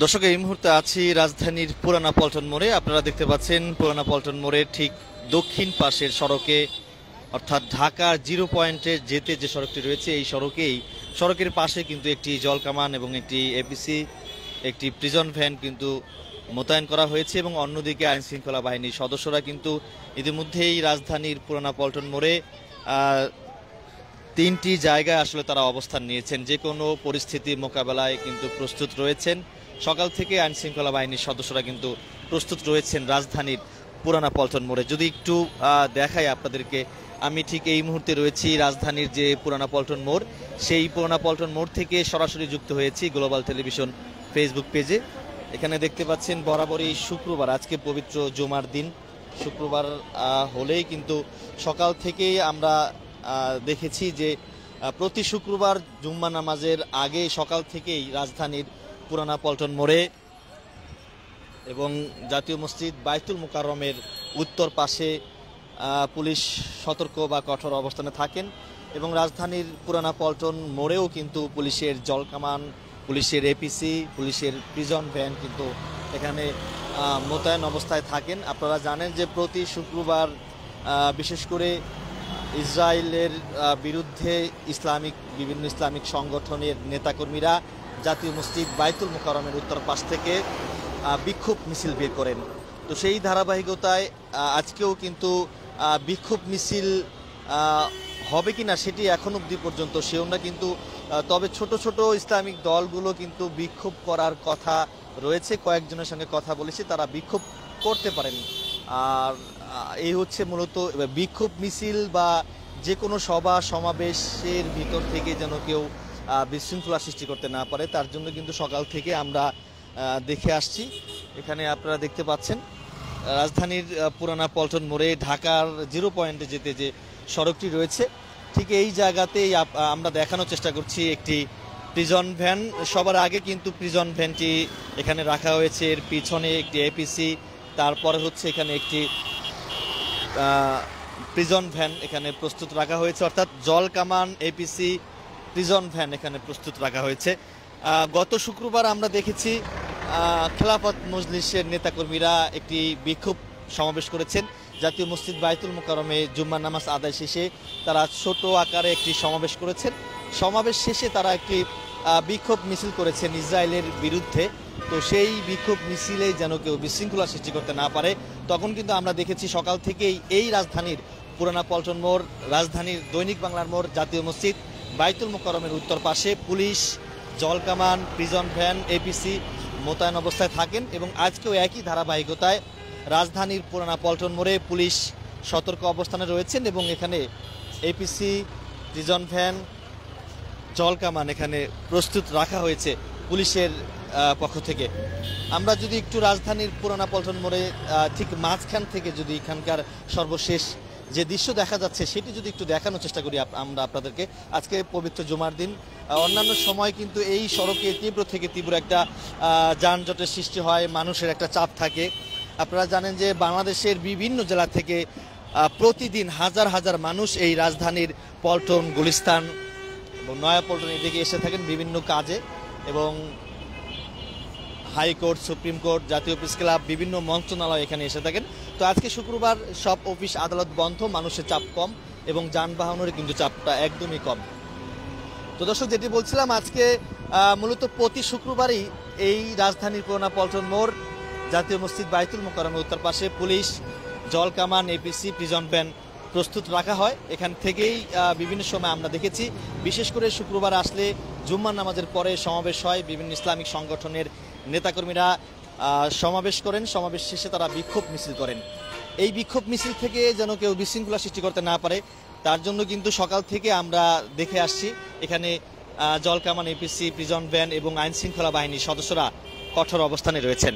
দর্শক, এই মুহূর্তে আছি রাজধানীর পুরানা পল্টন মোড়ে। আপনারা দেখতে পাচ্ছেন পুরানা পল্টন মোড়ের ঠিক দক্ষিণ পাশের সড়কে, অর্থাৎ ঢাকার জিরো পয়েন্টে যেতে যে সড়কটি রয়েছে, এই সড়কের পাশে কিন্তু একটি জলকামান এবং একটি এপিসি, একটি প্রিজন ভ্যান কিন্তু মোতায়েন করা হয়েছে এবং অন্যদিকে আইন শৃঙ্খলা বাহিনীর সদস্যরা কিন্তু ইতিমধ্যেই রাজধানীর পুরানা পল্টন মোড়ে তিনটি জায়গায় আসলে তারা অবস্থান নিয়েছেন। যে কোনো পরিস্থিতি মোকাবেলায় কিন্তু প্রস্তুত রয়েছেন। সকাল থেকে আইন শৃঙ্খলা বাহিনীর সদস্যরা কিন্তু প্রস্তুত রয়েছেন রাজধানীর পুরানা পল্টন মোড়ে। যদি একটু দেখাই আপনাদেরকে, আমি ঠিক এই মুহূর্তে রয়েছি রাজধানীর যে পুরানা পল্টন মোড়, সেই পুরানা পল্টন মোড় থেকে সরাসরি যুক্ত হয়েছি গ্লোবাল টেলিভিশন ফেসবুক পেজে। এখানে দেখতে পাচ্ছেন বরাবরই শুক্রবার, আজকে পবিত্র জুমার দিন, শুক্রবার হলেই কিন্তু সকাল থেকেই আমরা দেখেছি যে প্রতি শুক্রবার জুম্মা নামাজের আগে সকাল থেকেই রাজধানীর পুরানা পল্টন মোড়ে এবং জাতীয় মসজিদ বাইতুল মুকাররমের উত্তর পাশে পুলিশ সতর্ক বা কঠোর অবস্থানে থাকেন এবং রাজধানীর পুরানা পল্টন মোড়েও কিন্তু পুলিশের জলকামান, পুলিশের এপিসি, পুলিশের প্রিজন ভ্যান কিন্তু এখানে মোতায়েন অবস্থায় থাকেন। আপনারা জানেন যে প্রতি শুক্রবার বিশেষ করে ইসরায়েলের বিরুদ্ধে বিভিন্ন ইসলামিক সংগঠনের নেতাকর্মীরা জাতীয় মসজিদ বাইতুল মুকাররমের উত্তর পাশ থেকে বিক্ষোভ মিছিল বের করেন। তো সেই ধারাবাহিকতায় আজকেও কিন্তু বিক্ষোভ মিছিল হবে কিনা সেটি এখন অবধি পর্যন্ত শিওর না, কিন্তু তবে ছোট ছোট ইসলামিক দলগুলো কিন্তু বিক্ষোভ করার কথা রয়েছে। কয়েকজনের সঙ্গে কথা বলেছি, তারা বিক্ষোভ করতে পারেন। আর এই হচ্ছে মূলত বিক্ষোভ মিছিল বা যে কোনো সভা সমাবেশের ভিতর থেকে যেন কেউ বিশৃঙ্খলা সৃষ্টি করতে না পারে, তার জন্য কিন্তু সকাল থেকে আমরা দেখে আসছি। এখানে আপনারা দেখতে পাচ্ছেন রাজধানীর পুরানা পল্টন মোড়ে ঢাকার জিরো পয়েন্টে যেতে যে সড়কটি রয়েছে, ঠিক এই জায়গাতেই আমরা দেখানোর চেষ্টা করছি একটি প্রিজন ভ্যান। সবার আগে কিন্তু প্রিজন ভ্যানটি এখানে রাখা হয়েছে, এর পিছনে একটি এপিসি, তারপরে হচ্ছে এখানে একটি প্রিজন ভ্যান এখানে প্রস্তুত রাখা হয়েছে, অর্থাৎ জল কামান, এপিসি, প্রিজন ভ্যান এখানে প্রস্তুত রাখা হয়েছে। গত শুক্রবার আমরা দেখেছি খেলাফত মজলিসের নেতাকর্মীরা একটি বিক্ষোভ সমাবেশ করেছেন জাতীয় মসজিদ বাইতুল মুকাররমে জুম্মার নামাজ আদায় শেষে। তারা ছোট আকারে একটি সমাবেশ করেছেন। সমাবেশ শেষে তারা একটি বিক্ষোভ মিছিল করেছেন ইসরায়েলের বিরুদ্ধে। তো সেই বিক্ষোভ মিছিলে যেন কেউ বিশৃঙ্খলা সৃষ্টি করতে না পারে, তখন কিন্তু আমরা দেখেছি সকাল থেকেই এই রাজধানীর পুরানা পল্টন মোড়, রাজধানীর দৈনিক বাংলার মোড়, জাতীয় মসজিদ বাইতুল মুকাররমের উত্তর পাশে পুলিশ, জলকামান, প্রিজন ভ্যান, এপিসি মোতায়েন অবস্থায় থাকেন এবং আজকেও একই ধারাবাহিকতায় রাজধানীর পুরানা পল্টন মোড়ে পুলিশ সতর্ক অবস্থানে রয়েছেন এবং এখানে এপিসি, প্রিজন ভ্যান, জলকামান এখানে প্রস্তুত রাখা হয়েছে পুলিশের পক্ষ থেকে। আমরা যদি একটু রাজধানীর পুরানা পল্টন মোড়ে ঠিক মাঝখান থেকে যদি এখানকার সর্বশেষ যে দৃশ্য দেখা যাচ্ছে সেটি যদি একটু দেখানোর চেষ্টা করি আমরা আপনাদেরকে। আজকে পবিত্র জুমার দিন, অন্যান্য সময় কিন্তু এই সড়কে তীব্র থেকে তীব্র একটা যানজটের সৃষ্টি হয়, মানুষের একটা চাপ থাকে। আপনারা জানেন যে বাংলাদেশের বিভিন্ন জেলা থেকে প্রতিদিন হাজার হাজার মানুষ এই রাজধানীর পল্টন, গুলিস্তান এবং নয়াপল্টন এদিকে এসে থাকেন বিভিন্ন কাজে, এবং হাইকোর্ট, সুপ্রিম কোর্ট, জাতীয় প্রেস ক্লাব, বিভিন্ন মন্ত্রণালয় এখানে এসে থাকেন। তো আজকে শুক্রবার সব অফিস আদালত বন্ধ, মানুষের চাপ কম এবং যানবাহনের কিন্তু চাপটা একদমই কম। তো দর্শক, যেটি বলছিলাম, আজকে মূলত প্রতি শুক্রবারই এই রাজধানীর পুরানা পল্টন মোড়, জাতীয় মসজিদ বাইতুল মুকাররমের উত্তর পাশে পুলিশ, জলকামান, এপিসি, প্রিজন ভ্যান প্রস্তুত রাখা হয়। এখান থেকেই বিভিন্ন সময় আমরা দেখেছি, বিশেষ করে শুক্রবার আসলে জুম্মার নামাজের পরে সমাবেশ হয়, বিভিন্ন ইসলামিক সংগঠনের নেতাকর্মীরা সমাবেশ করেন, সমাবেশ শেষে তারা বিক্ষোভ মিছিল করেন। এই বিক্ষোভ মিছিল থেকে যেন কেউ বিশৃঙ্খলা সৃষ্টি করতে না পারে, তার জন্য কিন্তু সকাল থেকে আমরা দেখে আসছি এখানে জলকামান, এপিসি, প্রিজন ভ্যান এবং আইন শৃঙ্খলা বাহিনীর সদস্যরা কঠোর অবস্থানে রয়েছেন।